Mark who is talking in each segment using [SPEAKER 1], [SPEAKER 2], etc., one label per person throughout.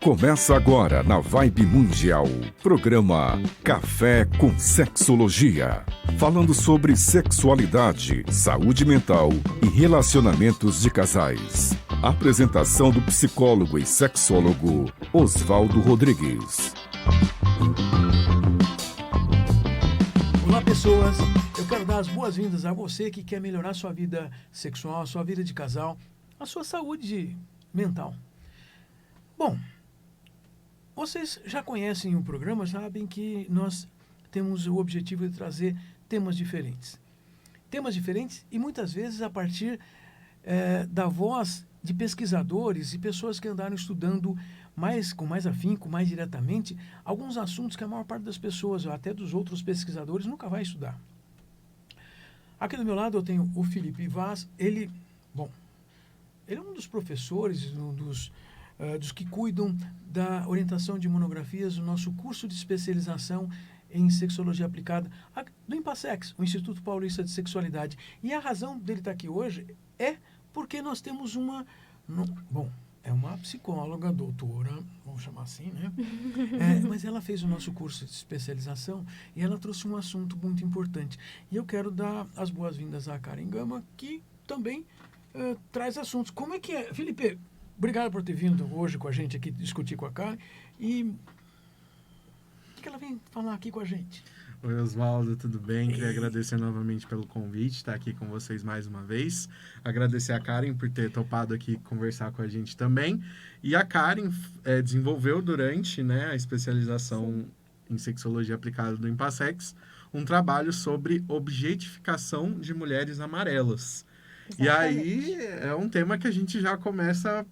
[SPEAKER 1] Começa agora na Vibe Mundial, programa Café com Sexologia. Falando sobre sexualidade, saúde mental e relacionamentos de casais. Apresentação do psicólogo e sexólogo Oswaldo Rodrigues.
[SPEAKER 2] Olá, pessoas. Eu quero dar as boas-vindas a você que quer melhorar sua vida sexual, sua vida de casal, a sua saúde mental. Bom, vocês já conhecem o programa, sabem que nós temos o objetivo de trazer temas diferentes. Temas diferentes e muitas vezes a partir da voz de pesquisadores e pessoas que andaram estudando com mais afinco, mais diretamente, alguns assuntos que a maior parte das pessoas, ou até dos outros pesquisadores, nunca vai estudar. Aqui do meu lado eu tenho o Felipe Vaz. Ele é um dos professores, dos que cuidam da orientação de monografias no nosso curso de especialização em sexologia aplicada do Impassex, o Instituto Paulista de Sexualidade. E a razão dele estar aqui hoje é porque nós temos é uma psicóloga, doutora, vamos chamar assim, né? Mas ela fez o nosso curso de especialização e ela trouxe um assunto muito importante. E eu quero dar as boas-vindas à Karen Gama, que também traz assuntos. Como é que é? Felipe, obrigado por ter vindo hoje com a gente aqui discutir com a Karen. E o que ela vem falar aqui com a gente?
[SPEAKER 3] Oi, Oswaldo, tudo bem? Queria agradecer novamente pelo convite, estar aqui com vocês mais uma vez. Agradecer a Karen por ter topado aqui conversar com a gente também. E a Karen desenvolveu durante a especialização em sexologia aplicada do Impassex um trabalho sobre objetificação de mulheres amarelas. Exatamente. E aí é um tema que a gente já começa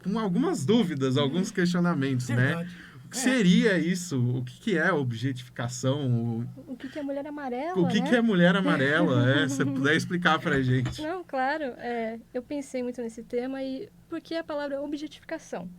[SPEAKER 3] com algumas dúvidas, alguns questionamentos,
[SPEAKER 2] Verdade.
[SPEAKER 3] né? O que seria isso? O que é objetificação?
[SPEAKER 4] O que é mulher amarela,
[SPEAKER 3] O que é mulher amarela? Se você puder explicar pra gente.
[SPEAKER 4] Não, claro. Eu pensei muito nesse tema e por que a palavra objetificação?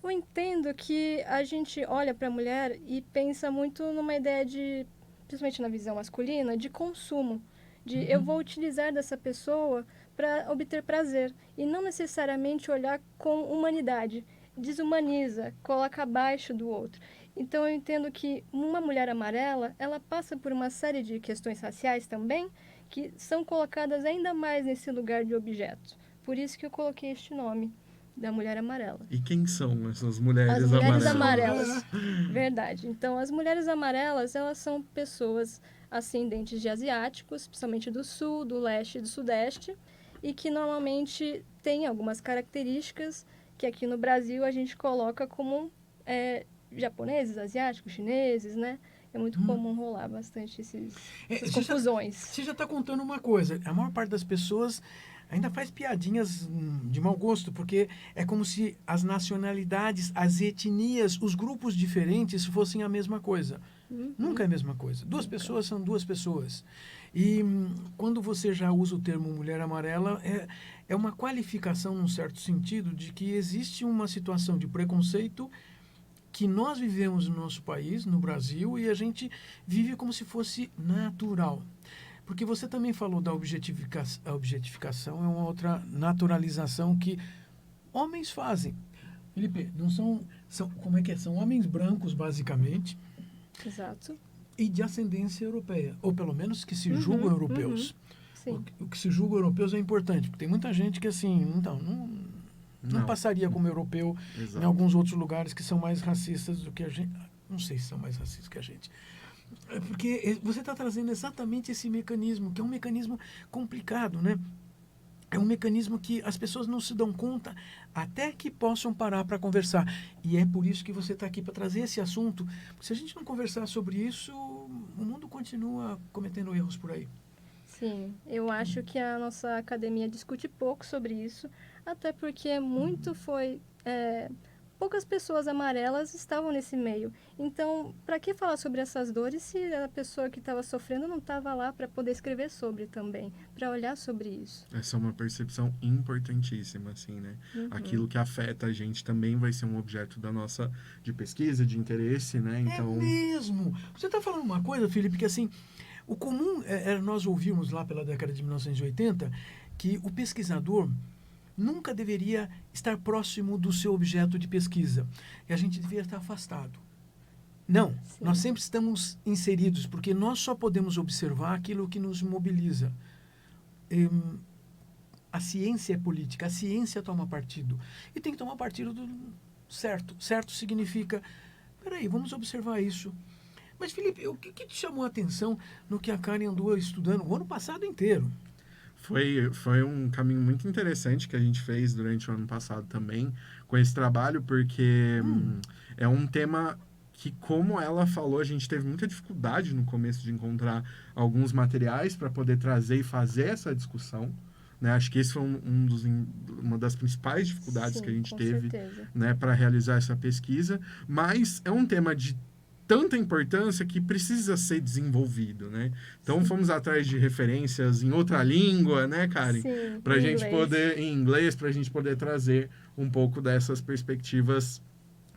[SPEAKER 4] Eu entendo que a gente olha para a mulher e pensa muito numa ideia de, principalmente na visão masculina, de consumo. Eu vou utilizar dessa pessoa para obter prazer e não necessariamente olhar com humanidade. Desumaniza, coloca abaixo do outro. Então, eu entendo que uma mulher amarela, ela passa por uma série de questões raciais também, que são colocadas ainda mais nesse lugar de objeto. Por isso que eu coloquei este nome, da mulher amarela.
[SPEAKER 3] E quem são essas mulheres amarelas?
[SPEAKER 4] As mulheres amarelas. Verdade. Então, as mulheres amarelas, elas são pessoas ascendentes de asiáticos, principalmente do sul, do leste e do sudeste, e que normalmente têm algumas características que aqui no Brasil a gente coloca como japoneses, asiáticos, chineses, né? É muito comum rolar bastante essas confusões.
[SPEAKER 2] Você já está contando uma coisa. A maior parte das pessoas ainda faz piadinhas de mau gosto, porque é como se as nacionalidades, as etnias, os grupos diferentes fossem a mesma coisa. Nunca é a mesma coisa. Duas pessoas são duas pessoas. E quando você já usa o termo mulher amarela, é uma qualificação, num certo sentido, de que existe uma situação de preconceito que nós vivemos no nosso país, no Brasil, e a gente vive como se fosse natural. Porque você também falou da objetificação. A objetificação é uma outra naturalização que homens fazem. Felipe, não são como é que é? São homens brancos, basicamente.
[SPEAKER 4] Exato.
[SPEAKER 2] E de ascendência europeia, ou pelo menos que se julgam europeus.
[SPEAKER 4] Sim.
[SPEAKER 2] O que se julga europeus é importante, porque tem muita gente que assim, não passaria como europeu. Exato. Em alguns outros lugares que são mais racistas do que a gente. Não sei se são mais racistas que a gente. Porque você está trazendo exatamente esse mecanismo, que é um mecanismo complicado, né? É um mecanismo que as pessoas não se dão conta até que possam parar para conversar. E é por isso que você está aqui, para trazer esse assunto. Porque se a gente não conversar sobre isso, o mundo continua cometendo erros por aí.
[SPEAKER 4] Sim, eu acho que a nossa academia discute pouco sobre isso, até porque poucas pessoas amarelas estavam nesse meio. Então, para que falar sobre essas dores se a pessoa que estava sofrendo não estava lá para poder escrever sobre também, para olhar sobre isso?
[SPEAKER 3] Essa é uma percepção importantíssima, assim, né? Aquilo que afeta a gente também vai ser um objeto de pesquisa, de interesse, né? Então...
[SPEAKER 2] É mesmo! Você está falando uma coisa, Felipe, que assim, o comum era nós ouvirmos lá pela década de 1980 que o pesquisador nunca deveria estar próximo do seu objeto de pesquisa. E a gente deveria estar afastado. Não,
[SPEAKER 4] Sim.
[SPEAKER 2] nós sempre estamos inseridos, porque nós só podemos observar aquilo que nos mobiliza. A ciência é política, a ciência toma partido. E tem que tomar partido do certo. Certo significa, peraí, vamos observar isso. Mas, Felipe, o que te chamou a atenção no que a Karen andou estudando o ano passado inteiro?
[SPEAKER 3] Foi um caminho muito interessante que a gente fez durante o ano passado também com esse trabalho, porque é um tema que, como ela falou, a gente teve muita dificuldade no começo de encontrar alguns materiais para poder trazer e fazer essa discussão. Né? Acho que esse foi uma das principais dificuldades que a gente teve, né, para realizar essa pesquisa, mas é um tema de tanta importância que precisa ser desenvolvido, né? Então fomos atrás de referências em outra língua, né, Karen? Para a gente poder, em inglês, para a gente poder trazer um pouco dessas perspectivas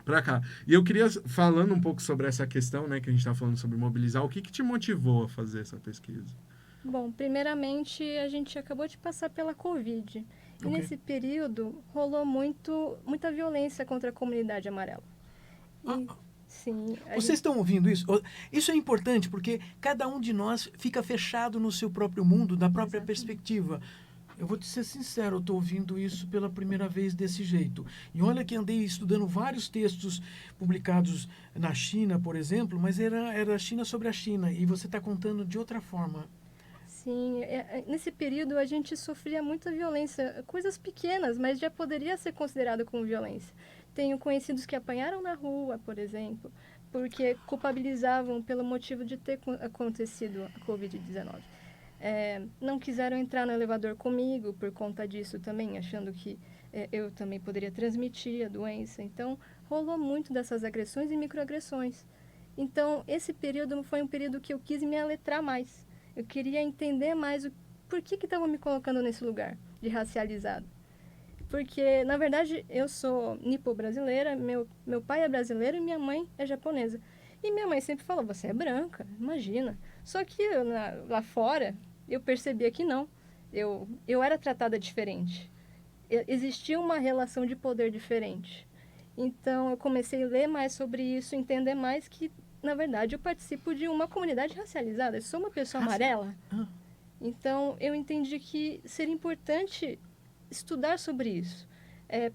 [SPEAKER 3] para cá. E eu queria, falando um pouco sobre essa questão, né, que a gente está falando sobre mobilizar, o que te motivou a fazer essa pesquisa?
[SPEAKER 4] Bom, primeiramente, a gente acabou de passar pela Covid. E nesse período, rolou muita violência contra a comunidade amarela. Sim.
[SPEAKER 2] Vocês estão ouvindo isso? Isso é importante, porque cada um de nós fica fechado no seu próprio mundo, da própria perspectiva. Eu vou te ser sincero, eu estou ouvindo isso pela primeira vez desse jeito. E olha que andei estudando vários textos publicados na China, por exemplo, mas era a China sobre a China, e você está contando de outra forma.
[SPEAKER 4] Sim, nesse período a gente sofria muita violência, coisas pequenas, mas já poderia ser considerado como violência. Tenho conhecidos que apanharam na rua, por exemplo, porque culpabilizavam pelo motivo de ter acontecido a Covid-19. Não quiseram entrar no elevador comigo por conta disso também, achando que eu também poderia transmitir a doença. Então, rolou muito dessas agressões e microagressões. Então, esse período foi um período que eu quis me aletrar mais. Eu queria entender mais por que estavam me colocando nesse lugar de racializado. Porque, na verdade, eu sou nipo-brasileira, meu pai é brasileiro e minha mãe é japonesa. E minha mãe sempre falou, você é branca, imagina. Só que lá fora, eu percebia que não. Eu era tratada diferente. Existia uma relação de poder diferente. Então, eu comecei a ler mais sobre isso, entender mais que, na verdade, eu participo de uma comunidade racializada. Eu sou uma pessoa amarela. Então, eu entendi que seria importante estudar sobre isso,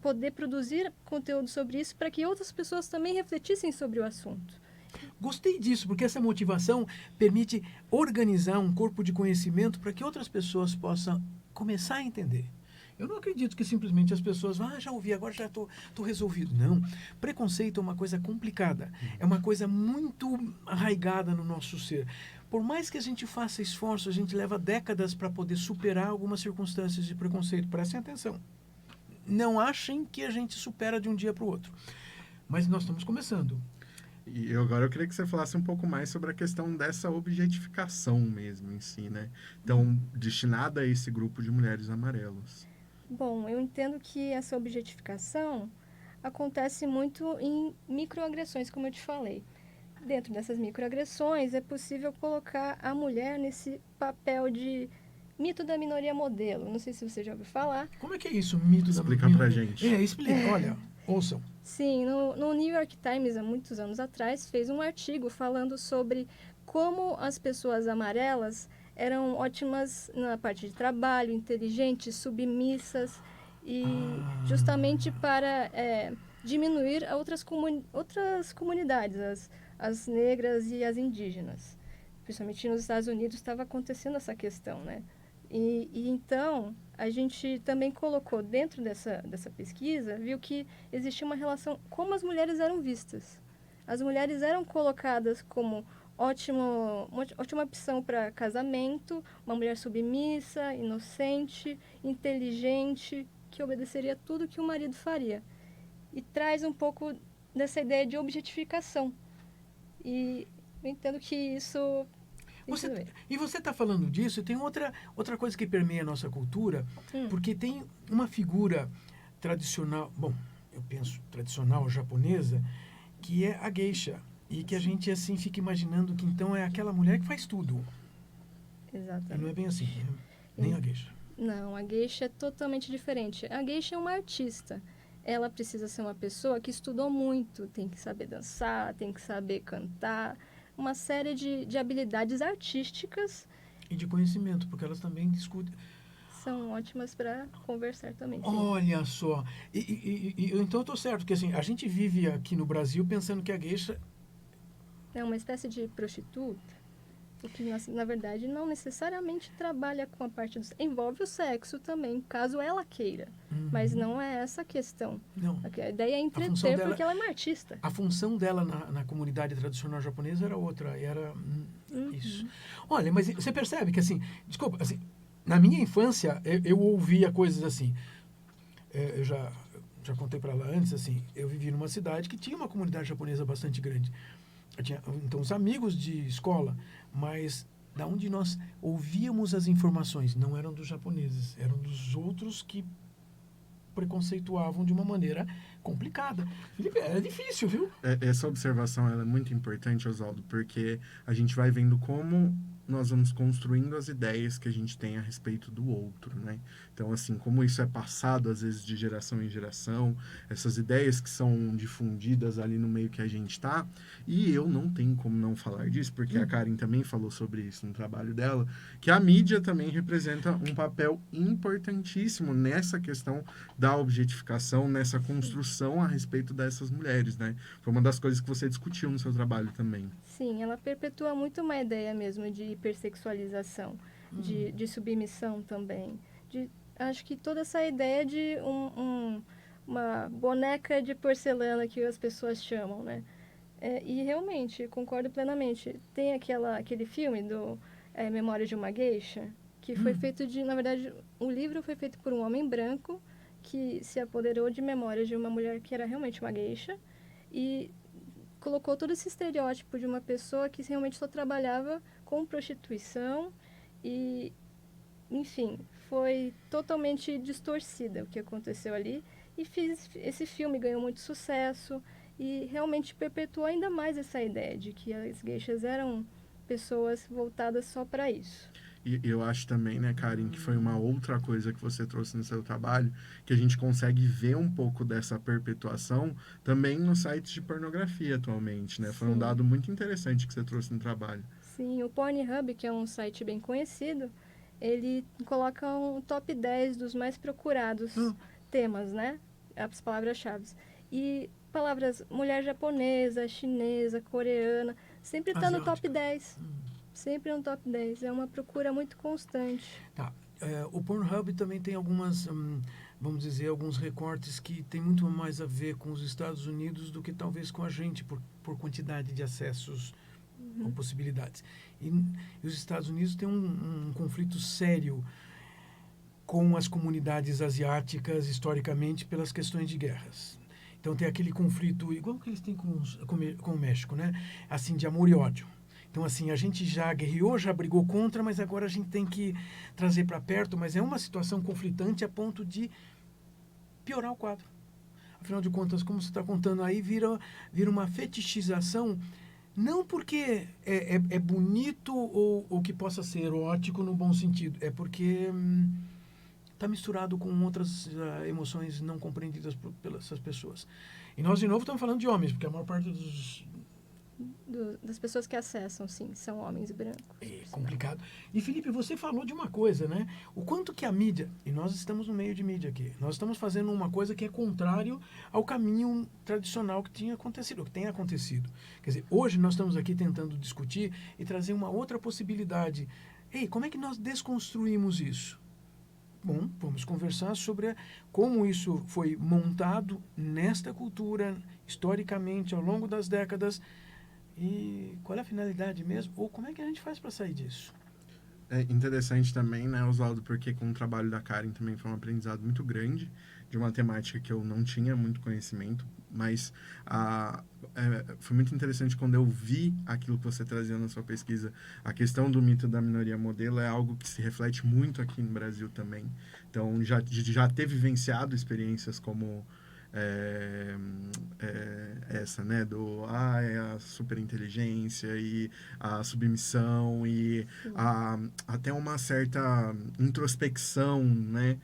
[SPEAKER 4] poder produzir conteúdo sobre isso para que outras pessoas também refletissem sobre o assunto.
[SPEAKER 2] Gostei disso, porque essa motivação permite organizar um corpo de conhecimento para que outras pessoas possam começar a entender. Eu não acredito que simplesmente as pessoas vão, já ouvi, agora já estou resolvido. Não. Preconceito é uma coisa complicada, é uma coisa muito arraigada no nosso ser. Por mais que a gente faça esforço, a gente leva décadas para poder superar algumas circunstâncias de preconceito. Prestem atenção. Não achem que a gente supera de um dia para o outro. Mas nós estamos começando.
[SPEAKER 3] E agora eu queria que você falasse um pouco mais sobre a questão dessa objetificação mesmo em si, né? Então, destinada a esse grupo de mulheres amarelas.
[SPEAKER 4] Bom, eu entendo que essa objetificação acontece muito em microagressões, como eu te falei. Dentro dessas microagressões, é possível colocar a mulher nesse papel de mito da minoria modelo. Não sei se você já ouviu falar.
[SPEAKER 2] Como é que é isso, mito da minoria?
[SPEAKER 3] Explica pra gente.
[SPEAKER 2] Explica. Olha, ouçam.
[SPEAKER 4] Sim, no New York Times, há muitos anos atrás, fez um artigo falando sobre como as pessoas amarelas eram ótimas na parte de trabalho, inteligentes, submissas, e justamente para diminuir outras comunidades, as negras e as indígenas. Principalmente nos Estados Unidos estava acontecendo essa questão, né? E então, a gente também colocou dentro dessa pesquisa, viu que existia uma relação, como as mulheres eram vistas. As mulheres eram colocadas como ótima opção para casamento, uma mulher submissa, inocente, inteligente, que obedeceria tudo que o marido faria. E traz um pouco dessa ideia de objetificação. E eu entendo que isso...
[SPEAKER 2] E você está falando disso, e tem outra coisa que permeia a nossa cultura, porque tem uma figura tradicional, bom, eu penso tradicional japonesa, que é a geisha, e que a gente assim fica imaginando que então é aquela mulher que faz tudo.
[SPEAKER 4] Exatamente.
[SPEAKER 2] E não é bem assim, né? Nem a geisha.
[SPEAKER 4] Não, a geisha é totalmente diferente. A geisha é uma artista. Ela precisa ser uma pessoa que estudou muito, tem que saber dançar, tem que saber cantar, uma série de habilidades artísticas
[SPEAKER 2] E de conhecimento, porque elas também discutem.
[SPEAKER 4] são ótimas para conversar também, sim.
[SPEAKER 2] Olha só. Então eu tô certo, porque assim, a gente vive aqui no Brasil pensando que a geisha.
[SPEAKER 4] É uma espécie de prostituta, o que, na verdade, não necessariamente trabalha com a parte do... Envolve o sexo também, caso ela queira. Mas não é essa a questão.
[SPEAKER 2] Não.
[SPEAKER 4] A ideia é
[SPEAKER 2] função
[SPEAKER 4] entreter,
[SPEAKER 2] dela-
[SPEAKER 4] porque ela é uma artista.
[SPEAKER 2] A função dela na comunidade tradicional japonesa era outra, era isso. Olha, mas você percebe que assim, desculpa, assim, na minha infância eu ouvia coisas assim. Eu já contei para ela antes, assim, eu vivi numa cidade que tinha uma comunidade japonesa bastante grande. Eu tinha, então, os amigos de escola, mas da onde nós ouvíamos as informações não eram dos japoneses, eram dos outros que preconceituavam de uma maneira complicada. Felipe, era difícil, viu?
[SPEAKER 3] Essa observação ela é muito importante, Oswaldo, porque a gente vai vendo como nós vamos construindo as ideias que a gente tem a respeito do outro, né? Então, assim, como isso é passado, às vezes, de geração em geração, essas ideias que são difundidas ali no meio que a gente está, e eu não tenho como não falar disso, porque a Karen também falou sobre isso no trabalho dela, que a mídia também representa um papel importantíssimo nessa questão da objetificação, nessa construção a respeito dessas mulheres, né? Foi uma das coisas que você discutiu no seu trabalho também.
[SPEAKER 4] Sim, ela perpetua muito uma ideia mesmo de hipersexualização, de submissão também. Acho que toda essa ideia de uma boneca de porcelana que as pessoas chamam, né? E realmente, concordo plenamente. Tem aquele filme do Memória de uma Geisha, que foi feito na verdade, o livro foi feito por um homem branco que se apoderou de memórias de uma mulher que era realmente uma geisha e colocou todo esse estereótipo de uma pessoa que realmente só trabalhava com prostituição e, enfim, foi totalmente distorcida o que aconteceu ali. E esse filme ganhou muito sucesso e realmente perpetuou ainda mais essa ideia de que as geishas eram pessoas voltadas só para isso.
[SPEAKER 3] E eu acho também, né, Karen, que foi uma outra coisa que você trouxe no seu trabalho, que a gente consegue ver um pouco dessa perpetuação também nos sites de pornografia atualmente, né? Foi um
[SPEAKER 4] Sim.
[SPEAKER 3] dado muito interessante que você trouxe no trabalho.
[SPEAKER 4] Sim, o Pornhub, que é um site bem conhecido, ele coloca um top 10 dos mais procurados temas, né? As palavras-chave. E palavras mulher japonesa, chinesa, coreana, sempre está no top 10. Sempre no top 10. É uma procura muito constante.
[SPEAKER 2] Tá. O Pornhub também tem algumas, vamos dizer, alguns recortes que tem muito mais a ver com os Estados Unidos do que talvez com a gente, por quantidade de acessos ou possibilidades. E os Estados Unidos têm um conflito sério com as comunidades asiáticas, historicamente, pelas questões de guerras. Então tem aquele conflito, igual que eles têm com o México, né? Assim, de amor e ódio. Então, assim, a gente já guerreou, já brigou contra, mas agora a gente tem que trazer para perto. Mas é uma situação conflitante a ponto de piorar o quadro. Afinal de contas, como você está contando aí, vira uma fetichização, não porque é bonito ou que possa ser erótico no bom sentido, é porque está misturado com outras emoções não compreendidas pelas pessoas. E nós, de novo, estamos falando de homens, porque a maior parte
[SPEAKER 4] das pessoas que acessam, sim, são homens brancos.
[SPEAKER 2] É complicado. E, Felipe, você falou de uma coisa, né? O quanto que a mídia, e nós estamos no meio de mídia aqui, nós estamos fazendo uma coisa que é contrário ao caminho tradicional que tinha acontecido, que tem acontecido. Quer dizer, hoje nós estamos aqui tentando discutir e trazer uma outra possibilidade. Ei, como é que nós desconstruímos isso? Bom, vamos conversar sobre como isso foi montado nesta cultura, historicamente, ao longo das décadas. E qual é a finalidade mesmo? Ou como é que a gente faz para sair disso?
[SPEAKER 3] É interessante também, né, Oswaldo, porque com o trabalho da Karen também foi um aprendizado muito grande de uma temática que eu não tinha muito conhecimento, mas foi muito interessante quando eu vi aquilo que você trazia na sua pesquisa. A questão do mito da minoria modelo é algo que se reflete muito aqui no Brasil também. Então, já ter vivenciado experiências como essa, né, é a superinteligência e a submissão e até uma certa introspecção, né,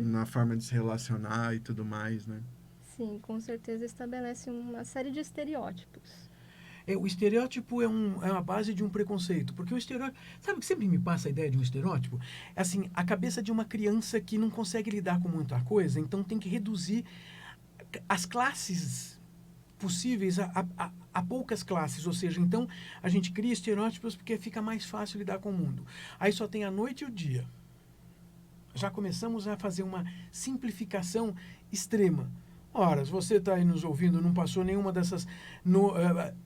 [SPEAKER 3] na forma de se relacionar e tudo mais, né?
[SPEAKER 4] Sim, com certeza estabelece uma série de estereótipos.
[SPEAKER 2] O estereótipo é a base de um preconceito, porque o estereótipo... Sabe o que sempre me passa a ideia de um estereótipo? É assim, a cabeça de uma criança que não consegue lidar com muita coisa, então tem que reduzir as classes possíveis a poucas classes, ou seja, então a gente cria estereótipos porque fica mais fácil lidar com o mundo. Aí só tem a noite e o dia. Já começamos a fazer uma simplificação extrema. Ora, se você está aí nos ouvindo, não passou nenhuma dessas...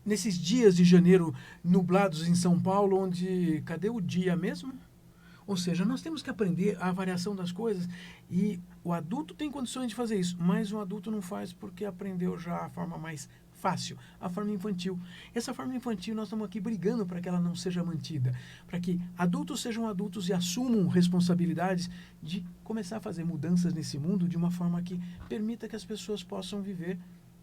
[SPEAKER 2] nesses dias de janeiro nublados em São Paulo, onde... Cadê o dia mesmo? Ou seja, nós temos que aprender a variação das coisas e o adulto tem condições de fazer isso, mas o adulto não faz porque aprendeu já a forma mais fácil, a forma infantil. Essa forma infantil nós estamos aqui brigando para que ela não seja mantida, para que adultos sejam adultos e assumam responsabilidades de começar a fazer mudanças nesse mundo de uma forma que permita que as pessoas possam viver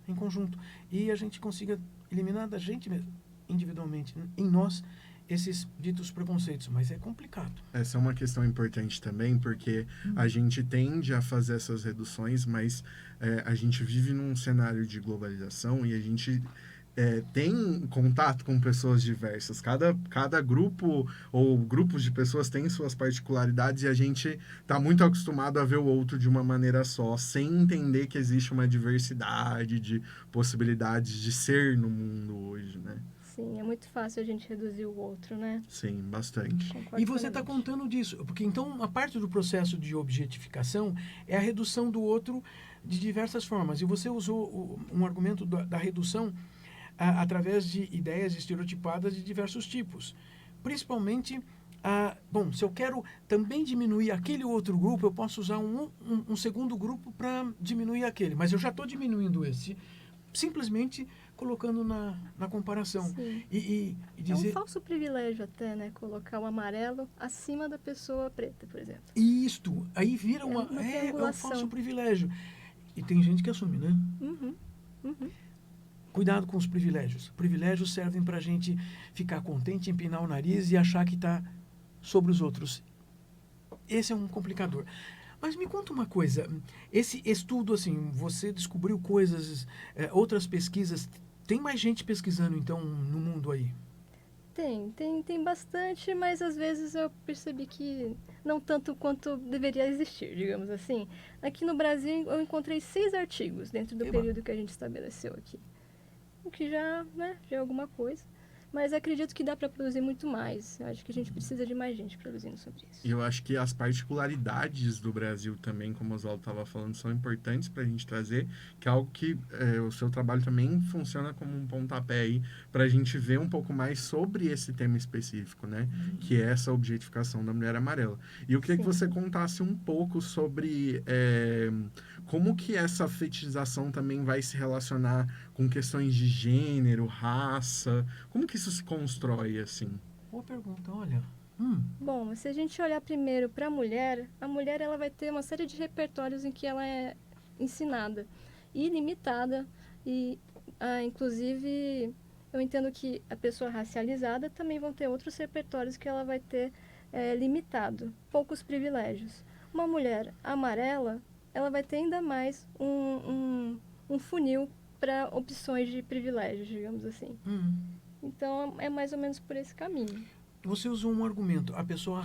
[SPEAKER 2] em conjunto e a gente consiga eliminar da gente mesmo, individualmente, em nós, esses ditos preconceitos, mas é complicado.
[SPEAKER 3] Essa é uma questão importante também, porque a gente tende a fazer essas reduções, mas a gente vive num cenário de globalização e a gente tem contato com pessoas diversas. Cada grupo ou grupos de pessoas tem suas particularidades e a gente está muito acostumado a ver o outro de uma maneira só, sem entender que existe uma diversidade de possibilidades de ser no mundo hoje, né?
[SPEAKER 4] Sim, é muito fácil a gente reduzir o outro, né?
[SPEAKER 3] Sim, bastante.
[SPEAKER 4] Concordo
[SPEAKER 2] E você está
[SPEAKER 4] plenamente.
[SPEAKER 2] contando disso, porque então uma parte do processo de objetificação é a redução do outro de diversas formas. E você usou um argumento da redução através de ideias estereotipadas de diversos tipos. Principalmente, se eu quero também diminuir aquele outro grupo, eu posso usar um segundo grupo para diminuir aquele. Mas eu já estou diminuindo esse, simplesmente colocando na comparação. E dizer...
[SPEAKER 4] É um falso privilégio até, né? Colocar o amarelo acima da pessoa preta, por exemplo.
[SPEAKER 2] Isto, aí vira
[SPEAKER 4] uma
[SPEAKER 2] é um
[SPEAKER 4] triangulação.
[SPEAKER 2] falso privilégio. E tem gente que assume, né? Cuidado com os privilégios. Privilégios servem para a gente ficar contente, empinar o nariz e achar que está sobre os outros. Esse é um complicador. Mas me conta uma coisa. Esse estudo, assim, você descobriu coisas, outras pesquisas. Tem mais gente pesquisando, então, no mundo aí?
[SPEAKER 4] Tem bastante, mas às vezes eu percebi que não tanto quanto deveria existir, digamos assim. Aqui no Brasil eu encontrei 6 artigos dentro do período que a gente estabeleceu aqui. O que já é alguma coisa. Mas acredito que dá para produzir muito mais. Eu acho que a gente precisa de mais gente produzindo sobre isso.
[SPEAKER 3] E eu acho que as particularidades do Brasil também, como o Oswaldo estava falando, são importantes para a gente trazer, que é algo que o seu trabalho também funciona como um pontapé aí para a gente ver um pouco mais sobre esse tema específico, né? Que é essa objetificação da mulher amarela. E eu queria que você contasse um pouco sobre como que essa fetichização também vai se relacionar com questões de gênero, raça, como que isso se constrói, assim?
[SPEAKER 2] Boa pergunta, olha.
[SPEAKER 4] Bom, se a gente olhar primeiro para a mulher ela vai ter uma série de repertórios em que ela é ensinada e limitada. E, inclusive, eu entendo que a pessoa racializada também vão ter outros repertórios que ela vai ter limitado, poucos privilégios. Uma mulher amarela, ela vai ter ainda mais um funil para opções de privilégios, digamos assim. Então, é mais ou menos por esse caminho.
[SPEAKER 2] Você usou um argumento, a pessoa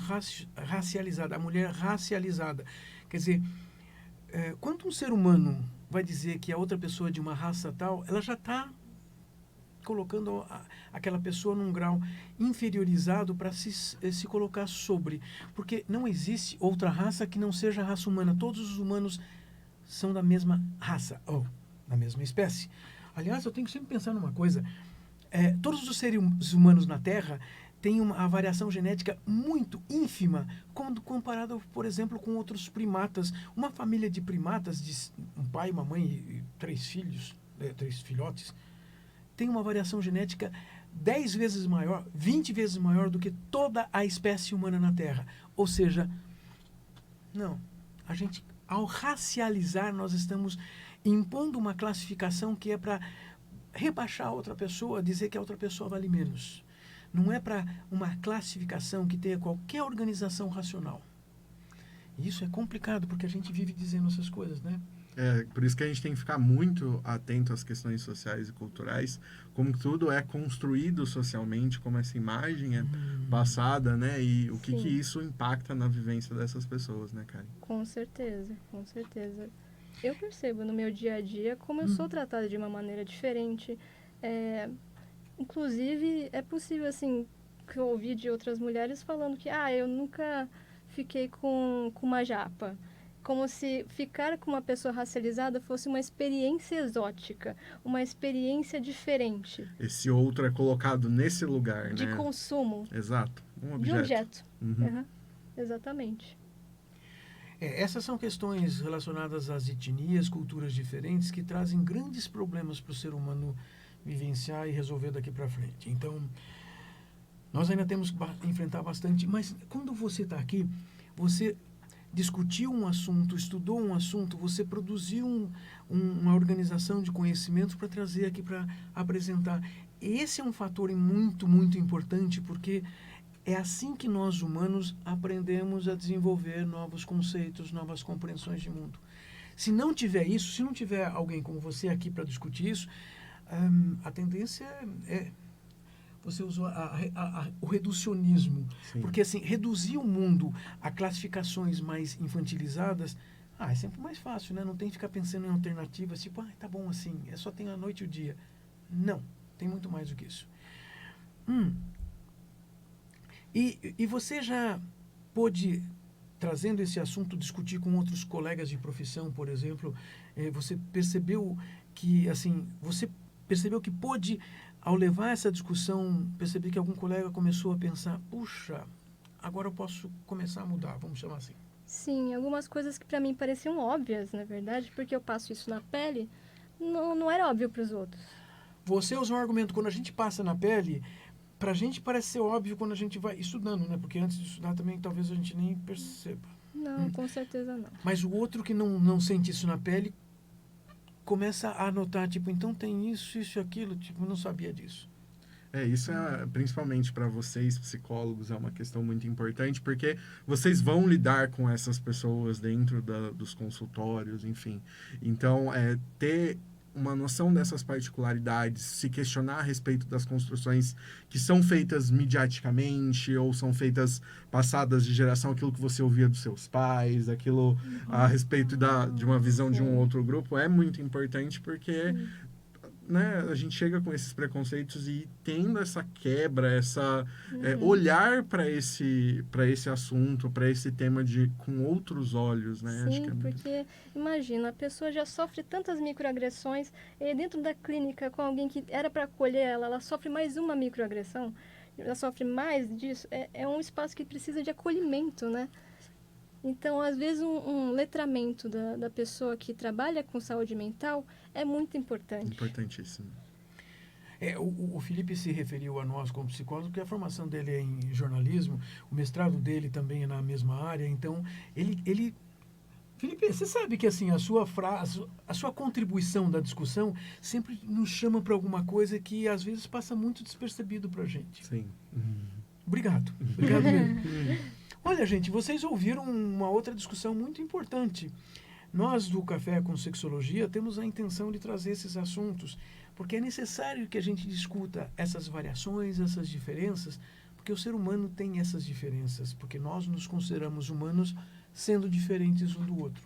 [SPEAKER 2] racializada, a mulher racializada. Quer dizer, quando um ser humano vai dizer que a outra pessoa é de uma raça tal, ela já está colocando aquela pessoa num grau inferiorizado para se colocar sobre. Porque não existe outra raça que não seja a raça humana. Todos os humanos são da mesma raça, ou da mesma espécie. Aliás, eu tenho que sempre pensar numa coisa. Todos os seres humanos na Terra têm uma variação genética muito ínfima, quando comparado, por exemplo, com outros primatas. Uma família de primatas, de um pai, uma mãe e 3 filhos, 3 filhotes, tem uma variação genética 10 vezes maior, 20 vezes maior do que toda a espécie humana na Terra. Ou seja, não, a gente ao racializar, nós estamos impondo uma classificação que é para rebaixar a outra pessoa, dizer que a outra pessoa vale menos. Não é para uma classificação que tenha qualquer organização racional. E isso é complicado, porque a gente vive dizendo essas coisas, né?
[SPEAKER 3] Por isso que a gente tem que ficar muito atento às questões sociais e culturais, como tudo é construído socialmente, como essa imagem é passada, né? E o que isso impacta na vivência dessas pessoas, né, Karen?
[SPEAKER 4] Com certeza, com certeza. Eu percebo no meu dia a dia como eu sou tratada de uma maneira diferente. Inclusive, é possível, assim, que eu ouvi de outras mulheres falando que, eu nunca fiquei com uma japa. Como se ficar com uma pessoa racializada fosse uma experiência exótica, uma experiência diferente.
[SPEAKER 3] Esse outro é colocado nesse lugar,
[SPEAKER 4] de
[SPEAKER 3] né?
[SPEAKER 4] consumo.
[SPEAKER 3] Exato. Um objeto.
[SPEAKER 4] De objeto.
[SPEAKER 3] Uhum.
[SPEAKER 4] Exatamente.
[SPEAKER 2] Essas são questões relacionadas às etnias, culturas diferentes, que trazem grandes problemas para o ser humano vivenciar e resolver daqui para frente. Então, nós ainda temos que enfrentar bastante, mas quando você está aqui, você discutiu um assunto, estudou um assunto, você produziu uma organização de conhecimentos para trazer aqui para apresentar. Esse é um fator muito, muito importante, porque é assim que nós humanos aprendemos a desenvolver novos conceitos, novas compreensões de mundo. Se não tiver isso, se não tiver alguém como você aqui para discutir isso, a tendência é você usou o reducionismo.
[SPEAKER 3] Sim.
[SPEAKER 2] Porque, assim, reduzir o mundo a classificações mais infantilizadas, é sempre mais fácil, né? Não tem que ficar pensando em alternativas, tipo, tá bom assim, só tem a noite e o dia. Não, tem muito mais do que isso. E você já pôde, trazendo esse assunto, discutir com outros colegas de profissão, por exemplo, você percebeu que, assim, pôde, ao levar essa discussão, perceber que algum colega começou a pensar, puxa, agora eu posso começar a mudar, vamos chamar assim.
[SPEAKER 4] Sim, algumas coisas que para mim pareciam óbvias, na verdade, porque eu passo isso na pele, não era óbvio para os outros.
[SPEAKER 2] Você usou um argumento, quando a gente passa na pele, pra gente parece ser óbvio quando a gente vai estudando, né? Porque antes de estudar também talvez a gente nem perceba.
[SPEAKER 4] Não, com certeza não.
[SPEAKER 2] Mas o outro que não sente isso na pele começa a notar, tipo, então tem isso e aquilo, tipo, não sabia disso.
[SPEAKER 3] Isso principalmente para vocês, psicólogos, é uma questão muito importante, porque vocês vão lidar com essas pessoas dentro dos consultórios, enfim. Então, ter uma noção dessas particularidades, se questionar a respeito das construções que são feitas midiaticamente ou são feitas passadas de geração, aquilo que você ouvia dos seus pais, aquilo a respeito de uma visão de um outro grupo, é muito importante porque né, a gente chega com esses preconceitos e tendo essa quebra, olhar para esse assunto, para esse tema com outros olhos, né?
[SPEAKER 4] Sim,
[SPEAKER 3] acho que
[SPEAKER 4] porque imagina, a pessoa já sofre tantas microagressões e dentro da clínica com alguém que era para acolher ela sofre mais uma microagressão, ela sofre mais disso, é um espaço que precisa de acolhimento, né? Então, às vezes, um letramento da pessoa que trabalha com saúde mental é muito importante.
[SPEAKER 3] Importantíssimo.
[SPEAKER 2] O Felipe se referiu a nós como psicólogos, porque a formação dele é em jornalismo, o mestrado dele também é na mesma área, então ele Felipe, você sabe que assim, a sua contribuição da discussão sempre nos chama para alguma coisa que às vezes passa muito despercebido para a gente.
[SPEAKER 3] Sim.
[SPEAKER 2] Obrigado mesmo. Olha, gente, vocês ouviram uma outra discussão muito importante. Nós, do Café com Sexologia, temos a intenção de trazer esses assuntos, porque é necessário que a gente discuta essas variações, essas diferenças, porque o ser humano tem essas diferenças, porque nós nos consideramos humanos sendo diferentes um do outro.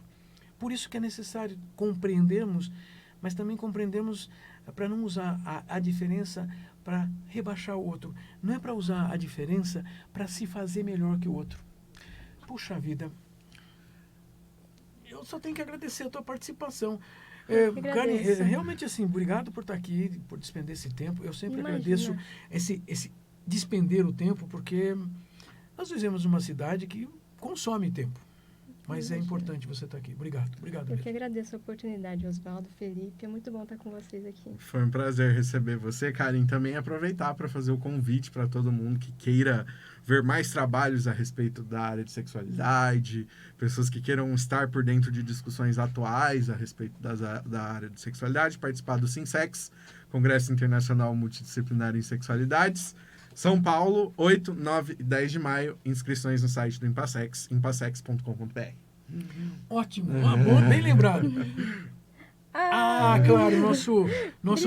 [SPEAKER 2] Por isso que é necessário compreendermos, mas também compreendermos para não usar a diferença para rebaixar o outro. Não é para usar a diferença para se fazer melhor que o outro. Puxa vida, eu só tenho que agradecer a tua participação. Karen, realmente assim, obrigado por estar aqui, por despender esse tempo. Eu sempre agradeço esse despender o tempo, porque nós vivemos numa cidade que consome tempo. Mas é importante você estar aqui. Obrigado. Obrigado.
[SPEAKER 4] Eu
[SPEAKER 2] Beth.
[SPEAKER 4] que agradeço a oportunidade, Osvaldo, Felipe. É muito bom estar com vocês aqui.
[SPEAKER 3] Foi um prazer receber você, Karen. Também aproveitar para fazer o convite para todo mundo que queira ver mais trabalhos a respeito da área de sexualidade, pessoas que queiram estar por dentro de discussões atuais a respeito da área de sexualidade, participar do SINSEX, Congresso Internacional Multidisciplinar em Sexualidades, São Paulo, 8, 9 e 10 de maio, inscrições no site do Impassex, impassex.com.br.
[SPEAKER 2] Ótimo. Bom, bem lembrado. Claro, nosso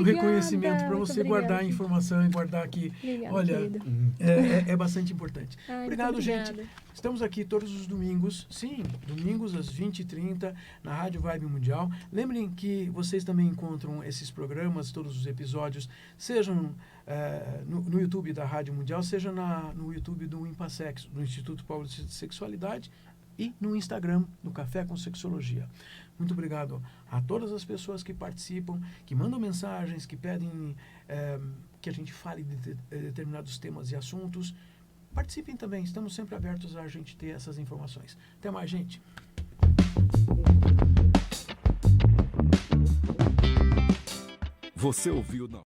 [SPEAKER 4] Obrigada,
[SPEAKER 2] reconhecimento para
[SPEAKER 4] muito
[SPEAKER 2] você guardar a
[SPEAKER 4] obrigada.
[SPEAKER 2] informação e guardar aqui.
[SPEAKER 4] Obrigada,
[SPEAKER 2] Olha,
[SPEAKER 4] querido.
[SPEAKER 2] é bastante importante.
[SPEAKER 4] Ai,
[SPEAKER 2] Obrigado,
[SPEAKER 4] muito
[SPEAKER 2] gente.
[SPEAKER 4] obrigada.
[SPEAKER 2] Estamos aqui todos os domingos, sim, domingos às 20h30, na Rádio Vibe Mundial. Lembrem que vocês também encontram esses programas, todos os episódios, sejam no YouTube da Rádio Mundial, seja no YouTube do Impassex, do Instituto Paulista de Sexualidade, e no Instagram do Café com Sexologia. Muito obrigado a todas as pessoas que participam, que mandam mensagens, que pedem que a gente fale de determinados temas e assuntos. Participem também, estamos sempre abertos a gente ter essas informações. Até mais, gente.
[SPEAKER 1] Você ouviu na